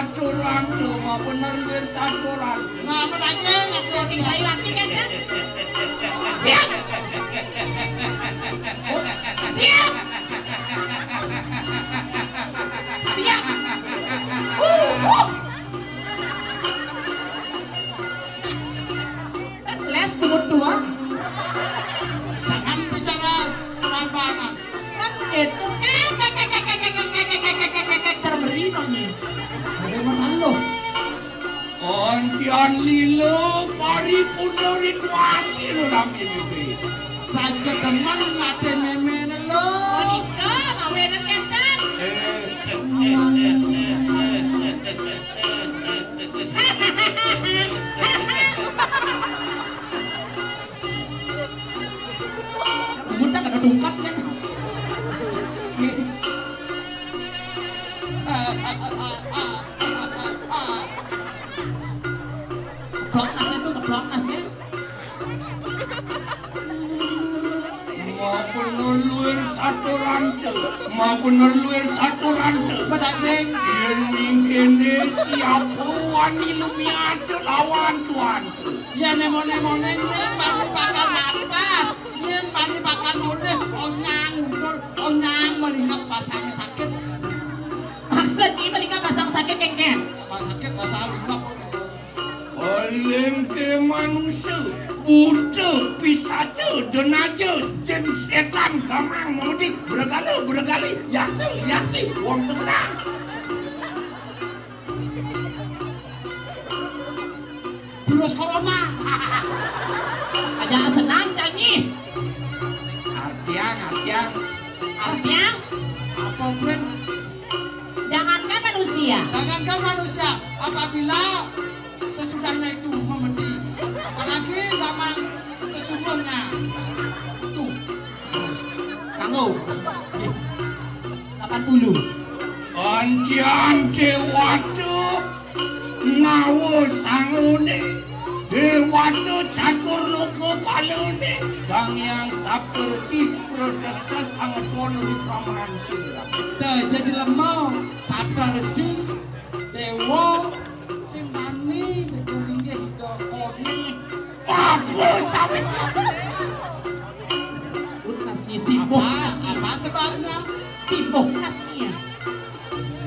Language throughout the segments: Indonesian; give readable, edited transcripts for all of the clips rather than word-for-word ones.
satu rancu maupun nerluin satu rancu. Nah, menanya ngobrol di kayu waktu kan? Siap! Siap! Siap! Les bungut dua. Jangan bicara serampangan. Kan gitu. Termerino nih. Bagaimana lo? Ontian lilo paripurna rituasi orang ini. Saja teman mati memena lo. Monika ngawenan kentan. Bungut tak ada dungkapnya. Keplok nasnya. Maupun nerluin satu rancu, maupun nerluin satu rancu. Badageng. Ini siapa wani lumiatu lawan tuan. Ya nemo-nemonenya baru bakal napas. Yang baru bakal mulih onyang undul, onyang melingap pasangnya sakit. Maksudnya melingap pasang sakit kengken. Pas sakit pasang lingap. Paling ke manusia, buta, pisaca, denaja, jen setan, gamang, mudik, bergali, yasi, wong sebelah. Virus corona. Aja senang canggih. Artiang. Apa pun. Jangankan manusia, apabila sesudahnya itu memedi, apalagi gamang sesungguhnya. Tuh. Kanggo. 80. Anjian dewatu ngawo sangune, dewatu catur loko palune, sang yang sapersi protestas angeton ramahan sila. Jadi lemah, sadar si dewa sing mani dikuningnya hidup koni. Apa sawit? Nasnya sibuk. Apa sebabnya? Sibuk nasnya.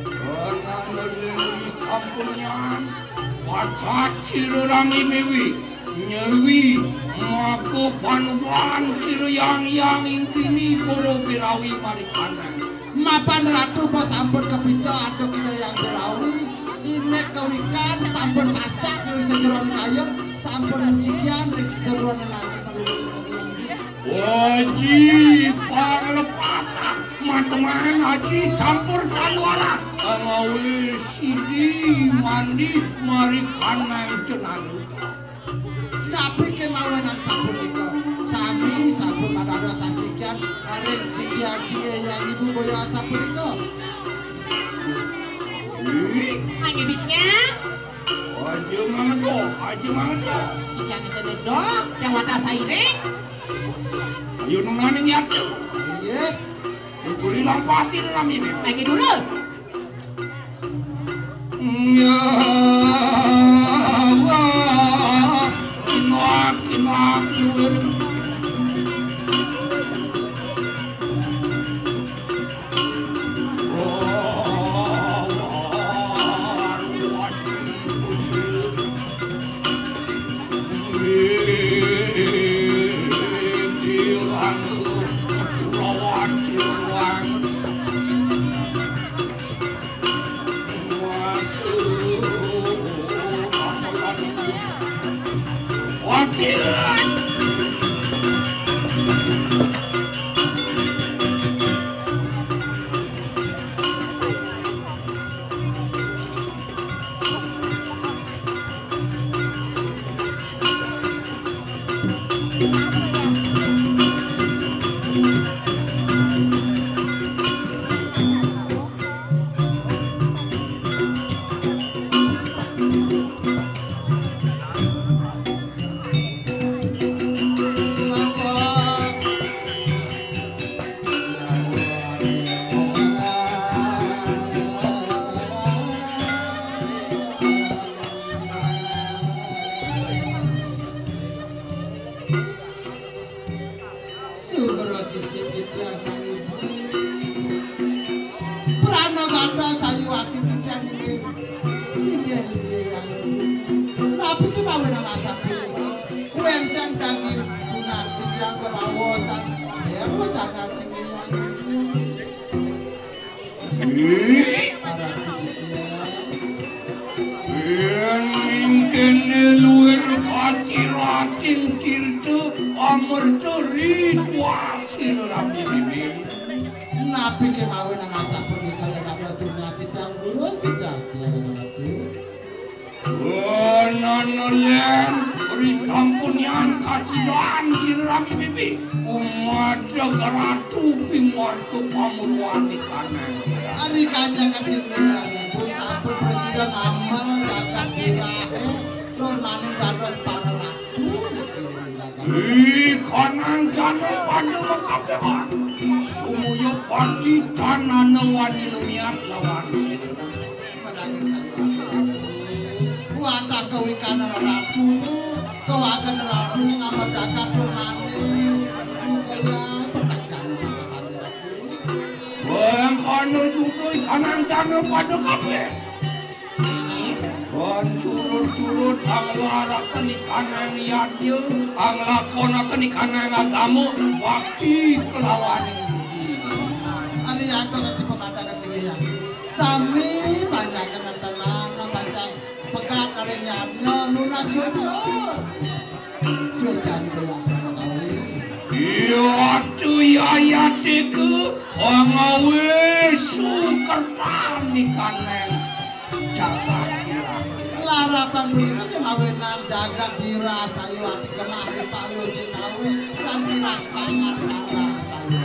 Karena nerleri sampunyan, wacat cirurang imewi, nyewi, maku panuan ciru yang intini koro birawi marikanang. Mapan ratu pas ampun kepica aduk ina yang birawi, inek kawikan sampun pascak dari sejeron kayong, sampun musikian dari sejeron nenangan palulu. Wajib panglepasan, mateman haji campur kaluara, ngawi sidi mandi marikanang cenalu. Tapi kemawanan sampun iko, sami sampun pada dosa sikian, areng sikian singe yang ibu boya sampun iko. Ngeditnya? Haji mangedo. Yang itu dok, yang wadah sairing. Ayo nunani nyatu. Iya. Diberi lampasin dalam ini. Lagi durus. Ya Allah, kimak luar. Sugro sisi pitya kami Prana ganda sayu ati titian ini Singgih liwe yang Nabi ki mawe nang asap ini Wenten dagi tunas titian kebawasan Ya lu jangan singgih yang Arah titian Kene luar kasih rating cirtu amertu rituasir rapi bibi. Nabi ke mawe nang asa pernikahan kados dunia sidang guru tidak tiada nabi. Nanolen ri sampunian kasihan sir rapi bibi. Umat jagaratu pingwar ke pamuruan di kanan. Ari kanjeng kecil ibu sampun presiden amal jagat dirahe nur maning dados para ratu. Kanang jano pada makabehan. Sumuyo parti tanah wani lumiat lawan. Padahal saya buatah kawikan ratu kau akan ratu ngamal jagat nur maning. Kaya petangkan masa ratu. Bang kanu juga kanang jano pada kabe. Kon surut-surut ang larakan ikanang yatil, ang lakonakan ikanang agamu, wakti kelawan. Ari aku kecil pemandangan singgian. Sami banyak kenan-kenan bancang pekat arenyanya nuna sucur. Sucan kaya kawin. Iya atu ya teku, ongawe sukertan ikanang jagat. Larapan begitu kemawinan jagat dirasayu hati kemahri palu jinawi dan dirangkangan sarang sayu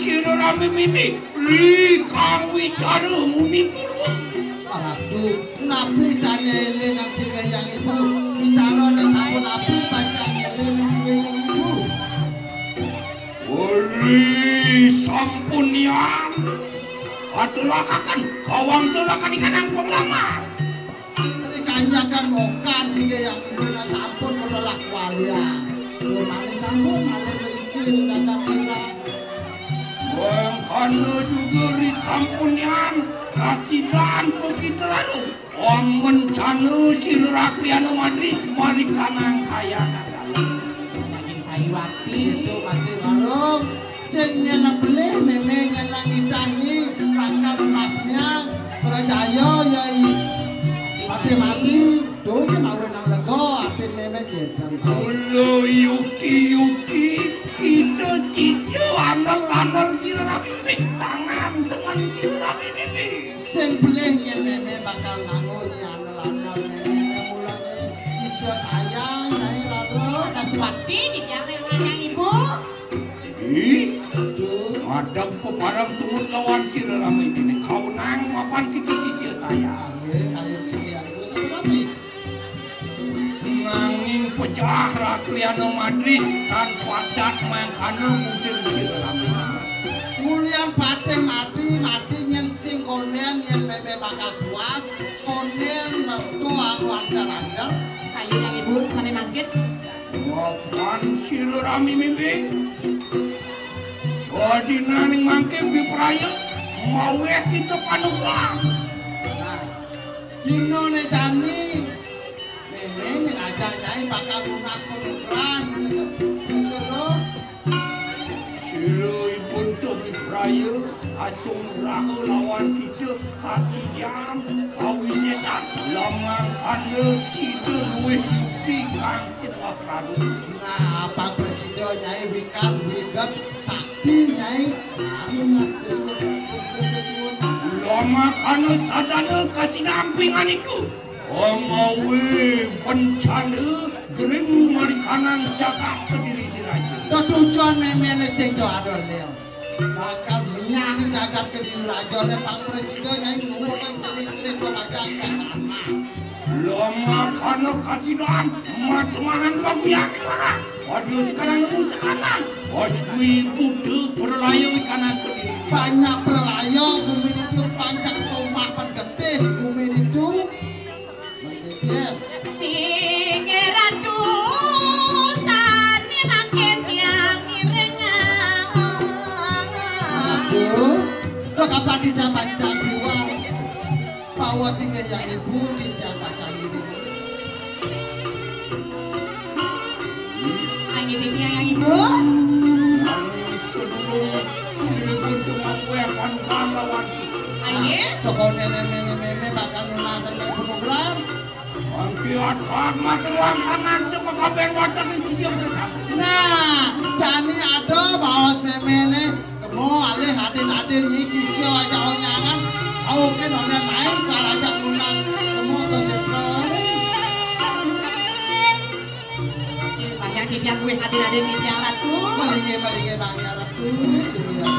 Siro rame mimi, ri kang witaru mumi puru. Aduh, nabi sana elengan singga yang ibu bicara nih sapu nabi panjang elengan singga yang ibu. Ori sampunian, atulah kakan kawang sulakan ikanang penglamar. Dari kanyakan mokan singga yang ibu na sampun menolak walia. Rumahnya sampun malah berikir kakak kira. Bang kanu juga risampunian kasihan begitu lalu om mencanu silurakriano madri mari kanang kaya dalam daging sayiwati itu masih warung sennya nak beli memenya nak itangi bakal emasnya percaya yai mati tuh mau nang lego atin meme gedang Ulu yuki kita sisya andal sirami tangan dengan sirami ini sing belehnya meme bakal nangoni andal meme mulane sisya sayang nyai lalu kasiwati yang ibu ada peparang tumut lawan sirami ini kau nang mapan kita sisya sayang kayak sih aku seberapa nanging pecah rakliano Madrid tanpa cat mangkana mungkin sirami mulian pateh mati nyen sing konen yen meme bakal puas konen tuh aku ancar-ancar kayu yang ibu sana mangkit mapan sirami mimpi soadina ning mangke bipraya mawe kita panugrah nah dino ne jani meme aja nyai bakal lunas panugrah itu loh silo ibuntu bipraya asung rahu lawan kita kasih jam kawisesan lamang kana sida luwih yuki kang sirah radu nah apa presiden nyai wikat sakti nyai anu nas sesuatu lama kana sadana kasih dampingan iku omawe bencana gering marikanan jaga kediri diraja tujuan memene sing adol leo bakal menyang jagat kediri raja ne Pak Presiden yang ngomong cerit-cerit pajak lama kana kasih dam matmahan baguyang marah waduh sekarang nemu sekarang waswi budu perlayo kanan kediri banyak perlayo gumin itu panjang rumah pan getih gumin itu mentikir Singeratu sani makin yang mirengang aduh lo kapan didapat dua bawa singa yang ibu didapat ini lagi di yang ibu sedulur silebur kemampuan panukan lawan ayo sokon meme bakal lunasan dari program angki atak makan wangsanan coba kabar wadah di sisi bersama nah jani ada bawas meme kemo alih adin nyi sisyo aja onyangan oke nona main kalau aja lunas kemo ke sekolah banyak di yang gue hadir di yang ratu malinge bang ratu sini ya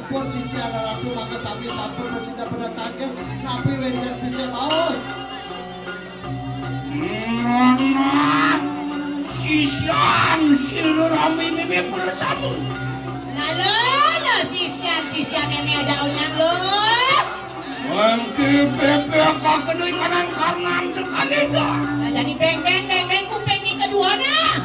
pun sisi ada ratu maka sapi sampun bercinta berdatangan napi wenjen pijak paus Nona sisian silurami mimi bersama lalu sisian meme aja onyang lo angki bebek kedui kanan kanan terkalenda jadi beng kuping ni kedua nah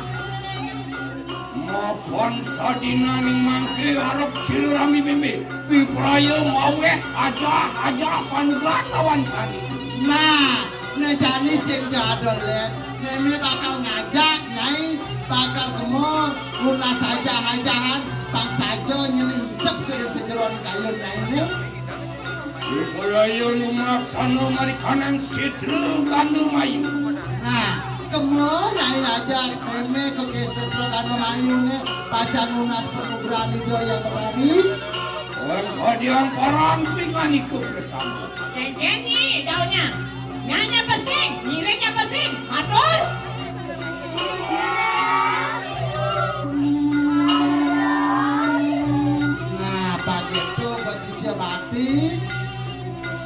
maupun sadina ning mangke arep silurami mimi pipraya mawe aja panugan lawan kami nah nejani sing jadol let meme bakal ngajak nyai bakal kemo lunas saja hajahan bang sajo nyelincep dari sejeroan kayu nyai ini pipraya lumaksana marikanan sitru kandu mayu nah kemo nyai ajak meme ke kesentro kandu mayu nih pacar lunas berani do yang berani kadiang parampingan iku bersama Cengkengi daunnya nyanya pesing nyiringnya pesing atur nah begitu posisi mati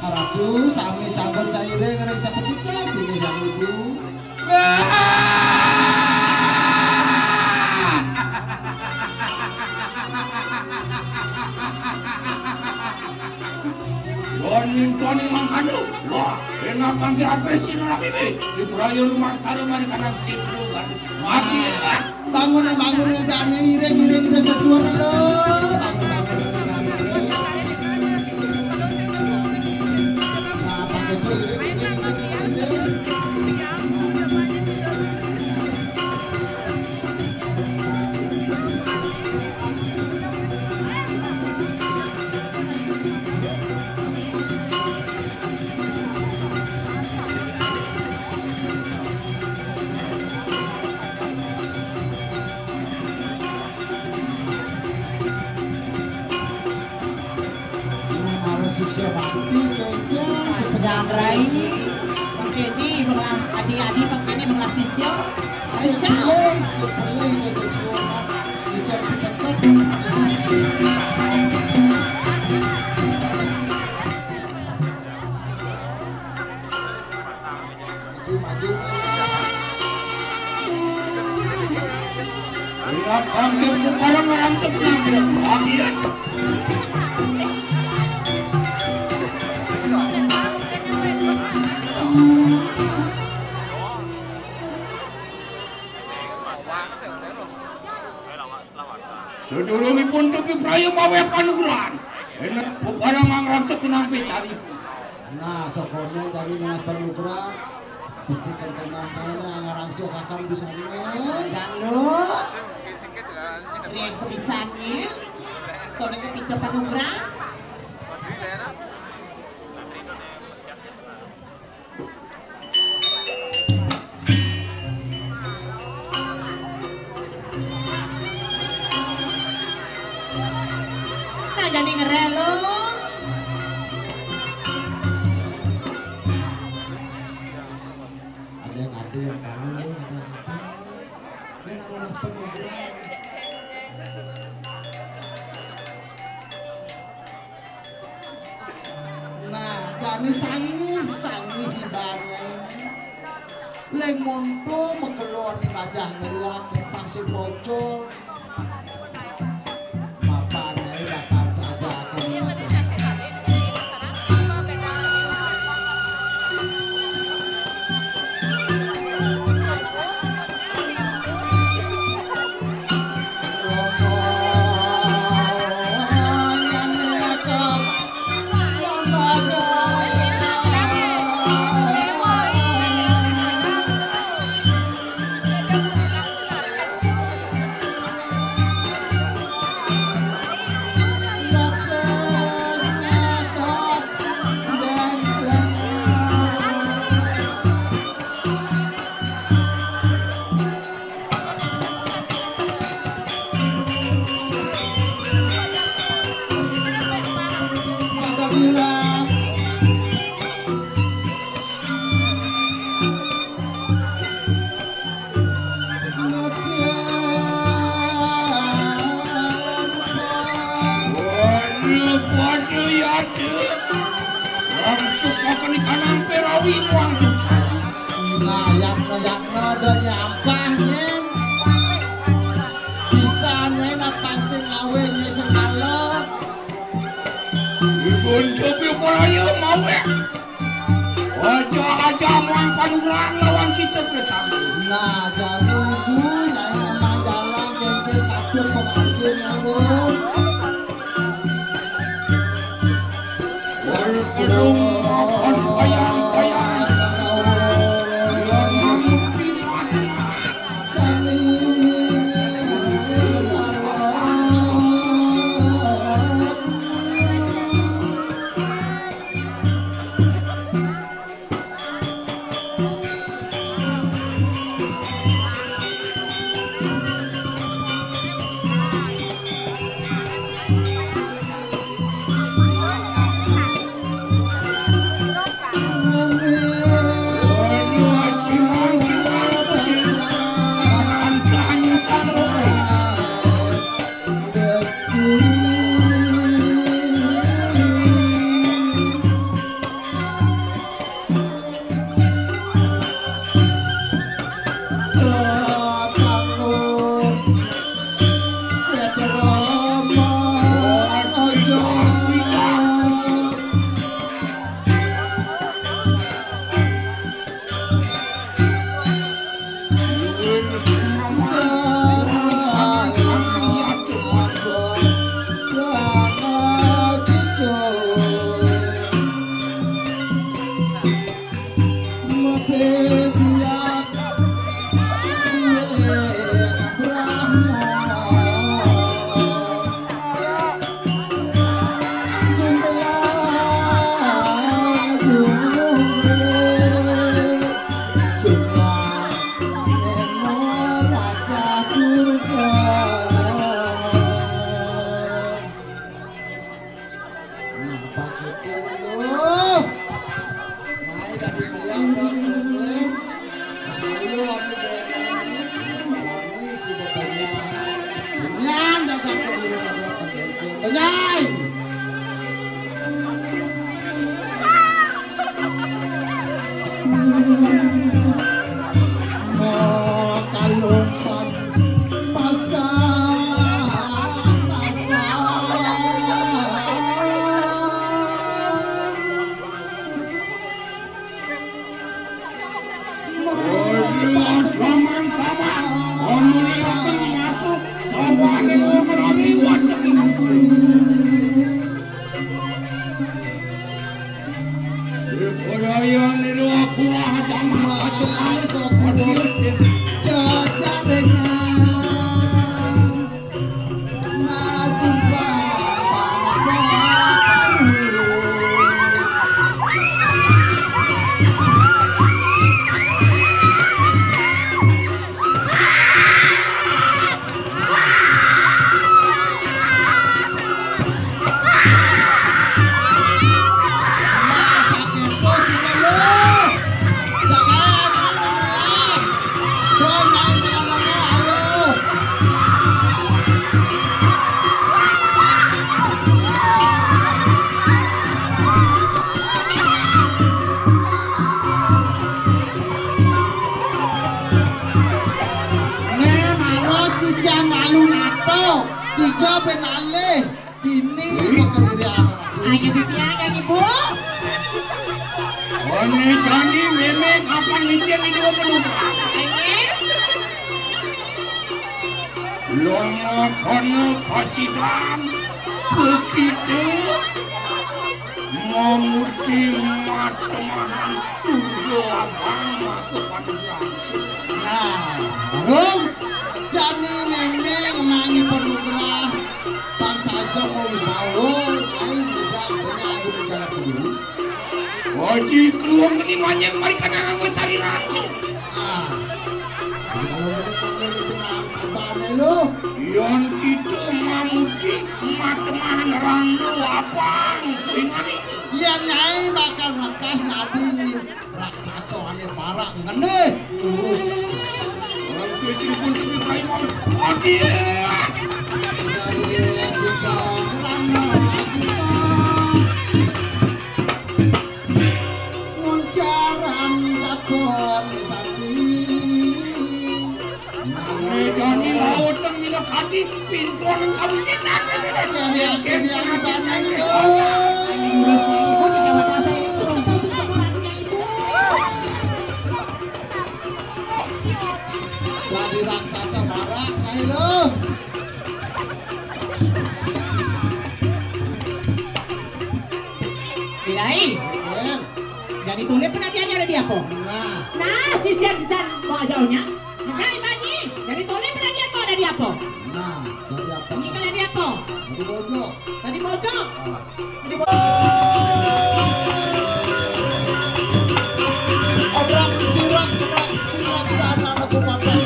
haratu sami sambut saire ngerek seperti sini yang ibu Toning mangkanu, wah, enak mangki apa sih orang ini? Di perayaan rumah sana mari kanan sitru kan, mati ya. Bangun dan iring udah sesuai loh. Nah, pakai itu SISYA mati kayaknya Penyangrai Pengkini mengelah adi-adi Pengkini mengelah SISYA sepele ini sesuatu dicari dekat maju Lihat panggil orang sebenarnya bagian. Sedulungipun tepi praya mawe panugran. Enak pepada mangrang sekenang pecari. Nah, sekono tadi ngelas panugran. Bisikan tengah kayaknya ngarang sukakan bisa Dan lo yang kebisaannya tolong kepica panugrang. Nah jadi ngerelo. Ada yang baru, dan ada nas penugran. Nah, jadi sangi hibahnya ini. Leng monto mekeluar di wajah ngeliat tentang si bocor. Bapaknya bakal aja aku lihat. Nah, yang ada nyampahnya bisa nena pangsing ngawenya sekalo Ibun cobi polanya mau ya wajah muang panugran lawan kita bersama. Nah, jalugu yang memang jalan kengkeng kadur pengantinnya lu Sergelung makan bayang-bayang Dijaben alih dini pekerjaan. Ayo dipiakan ibu. Ini jadi memang apa ngicil ini penumpang. Lama karena kasih dan begitu memurti matemahan tujuh abang kepada Nah, Rum, jadi memang mangi penugrah bangsa aja mau bawa, aing juga mengaku negara dulu. Wajib keluar kelimanya mereka dengan besar langsung. Ah, kalau mereka itu apa lo? Yang itu mamuti matemahan randu abang ingani. Yang nyai bakal lekas nadi raksasa ane barak ngene. Oke, sini pun juga kayak mau. Oke. Jadi laut terminal kaki pintu orang kami sesak. Kiri banan lo. Jadi raksasa barak nyai lo. Bilai. Jadi tulis penantiannya ada di apa? Nah, sisian mau jauhnya. Nah, bagi. Jadi tulis penantian mau ada di apa? Nah, jadi apa? Ini kan ada di apa? Jadi bojok. Tadi bocok. Jadi Orang sirak sana aku makan.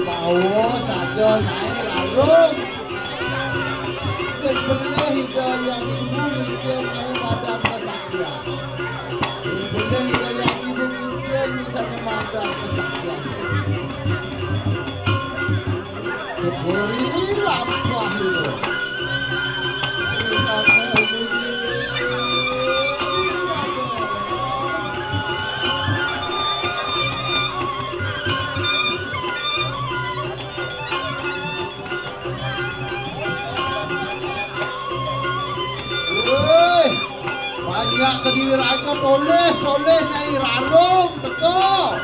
Mau saja naik larung sebelah hidayah ibu mincin naik badan kesaktian sebelah hidayah ibu mincin mincin badan kesaktian keburi lampah itu banyak kediri raja toleh naik larung betul.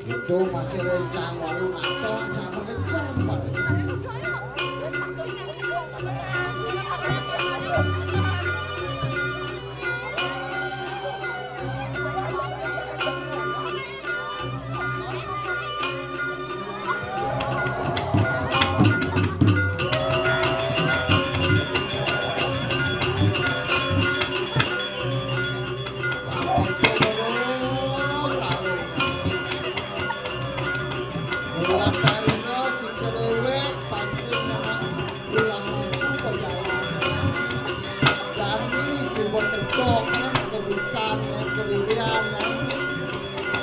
Itu masih rencang walu nato jangan kencang pada.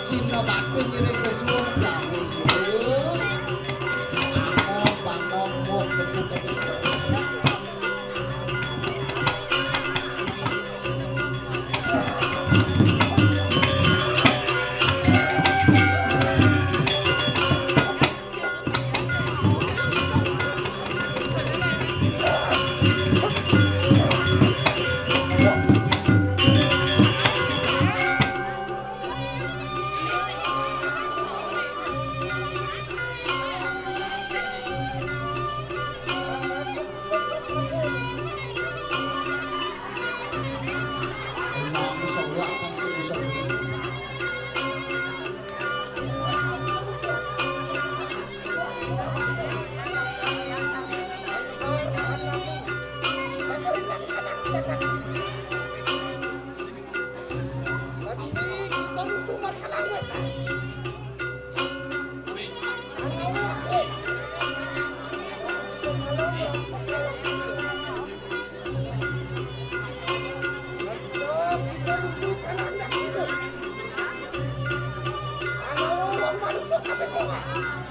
Cina batu ngiring sesuatu dari seluruh bangkok betul-betul. Kalau orang manusia apa kok?